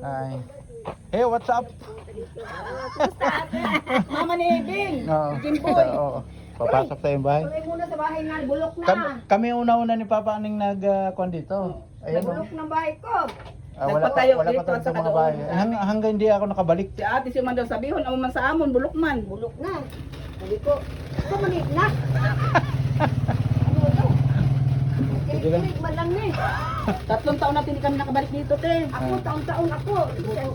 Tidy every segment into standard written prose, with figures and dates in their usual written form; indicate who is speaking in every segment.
Speaker 1: Ay. Hey, what's up?
Speaker 2: Mama ni Bing.
Speaker 1: Oo.
Speaker 2: Jimboy.
Speaker 1: Oo. Papasok tayo yung bahay.
Speaker 2: Tuloy muna sa bahay na, bulok na.
Speaker 1: Kami una-una ni Papa Aning nag-kwan dito. Ayan o.
Speaker 2: Bulok ng bahay ko.
Speaker 1: Wala pa,
Speaker 2: Nagpatayo
Speaker 1: wala pa
Speaker 2: dito at
Speaker 1: tayo sa
Speaker 2: saka
Speaker 1: mga
Speaker 2: doon.
Speaker 1: bahay. Hanggang hindi ako nakabalik.
Speaker 2: Si ate si man daw sabihon, amo man sa amon, bulok man. Bulok na. Sabi ko, ito manit na. Ano ito?
Speaker 1: Sige lang.
Speaker 2: Kinig man lang ni. 3 taon natin hindi kami nakabalik dito, te. Ako, taon-taon ako. 2 taon.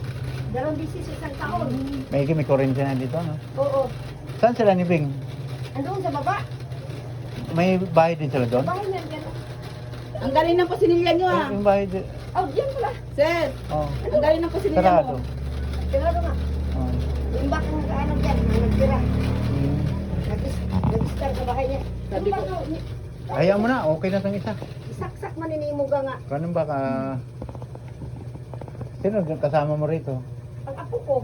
Speaker 1: May kurensya na dito, no?
Speaker 2: Oo.
Speaker 1: Saan sila ni Bing?
Speaker 2: Andun sa baba.
Speaker 1: May bahay din sila doon?
Speaker 2: Bahay na yan. Ang galing ng pasinilya nyo ah.
Speaker 1: Yung bahay din.
Speaker 2: Oh, diyan pala. Sir,
Speaker 1: Oh.
Speaker 2: ang galing ng pasinilya
Speaker 1: Sarado.
Speaker 2: mo. Sarado nga.
Speaker 1: Oh.
Speaker 2: Yung baka nag-ano dyan, nagtira.
Speaker 1: Hmm.
Speaker 2: Nag-star sa bahay niya.
Speaker 1: Sabi
Speaker 2: Yung
Speaker 1: ko.
Speaker 2: baka,
Speaker 1: Ayaw mo na, okay na itong isa.
Speaker 2: isaksak maninimuga nga.
Speaker 1: Ganun ba ka... Sino kasama mo rito?
Speaker 2: Ang apo ko.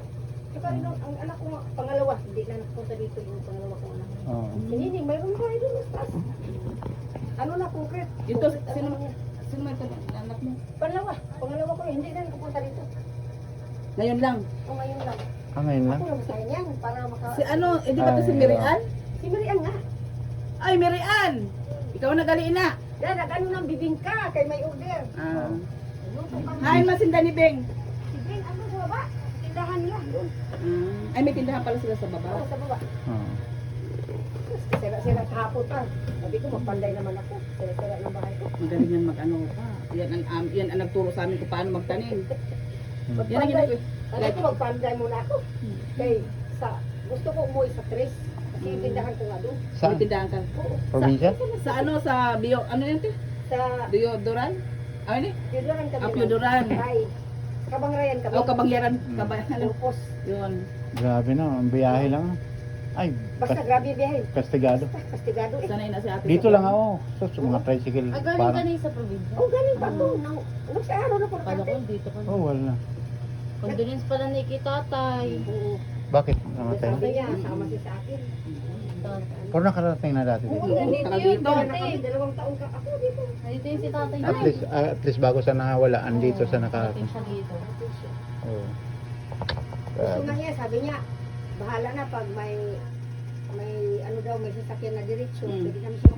Speaker 2: Saka rin ang anak ko nga, pangalawa. Hindi na nakapunta dito yung pangalawa ko anak.
Speaker 1: Oo.
Speaker 2: Sinining, mayroon ba ito? Ano na concrete? Dito, sino may anak mo? Pangalawa ko, hindi na nakapunta dito. Ngayon lang? O ngayon lang.
Speaker 1: Ngayon lang?
Speaker 2: Ako lang sa yan, para maka...
Speaker 3: Si ano, hindi ba ito si
Speaker 1: Ay,
Speaker 3: Mirian?
Speaker 2: Si Marian nga.
Speaker 3: Ay, Mirian! Ikaw nagaliin na.
Speaker 2: Dahil nag-ano ng bibingka, kay may order.
Speaker 3: Ah.
Speaker 2: Luto pa.
Speaker 3: Hi, masinda ni Beng.
Speaker 2: Si Ben, ano sa baba? Tindahan nila. Doon.
Speaker 3: Ay, may tindahan pala sila sa
Speaker 2: Ako
Speaker 3: baba.
Speaker 2: sa baba.
Speaker 1: Oo.
Speaker 2: Sira-sira kahapon pa. Sabi ko, magpanday naman ako. Sira-sira ng bahay ko.
Speaker 3: Magaling yan mag-ano pa. Yan ang nagturo sa amin kung paano magtanim. Yan ang ginagawa.
Speaker 2: Sabi ko, magpanday muna ako. Kay, gusto ko umuwi sa Tres. Kasi yung tindahan ko nga doon.
Speaker 1: Sa
Speaker 3: May tindahan ka.
Speaker 2: Oo.
Speaker 1: probinsya?
Speaker 3: Sa ano, sa bio, ano yan te?
Speaker 2: Sa
Speaker 3: Deodoran? Ano yun?
Speaker 2: Piudoran kami.
Speaker 3: Ah, Piudoran.
Speaker 2: Ay, Kabangrayan kami.
Speaker 3: O, Kabangyaran. Ano?
Speaker 2: Lupos.
Speaker 3: Yun.
Speaker 1: Grabe na, ang biyahe lang. Ay,
Speaker 2: Basta grabe biyahe.
Speaker 1: kastigado.
Speaker 2: Kastigado eh.
Speaker 3: Sanay na si ate.
Speaker 1: Dito lang ako. So, sa mga tricycle.
Speaker 4: Galing
Speaker 1: Parang,
Speaker 4: ka na sa probinsya.
Speaker 2: Oh, galing pa to. Ano sa araw na po
Speaker 4: Kala ko dito ka na.
Speaker 1: oh, wala.
Speaker 4: Condolence pala ni Kitatay.
Speaker 2: Oo.
Speaker 1: Bakit namatay?
Speaker 2: Sabi niya, sama siya sa akin.
Speaker 1: Pero nakarating na dati.
Speaker 2: Oo,
Speaker 1: dito.
Speaker 2: ganito
Speaker 3: Tagal
Speaker 2: yun.
Speaker 3: dito.
Speaker 2: Dahil na kami, 2 taon ka. Ako dito.
Speaker 4: Dito yung si Tatay.
Speaker 1: At least bago sa nawala, andito sa nakarating.
Speaker 4: Siya dito.
Speaker 1: Oo.
Speaker 2: Gusto nga niya, sabi niya, bahala na pag may ano daw, may sasakyan na diretsyo. Pwede namin siya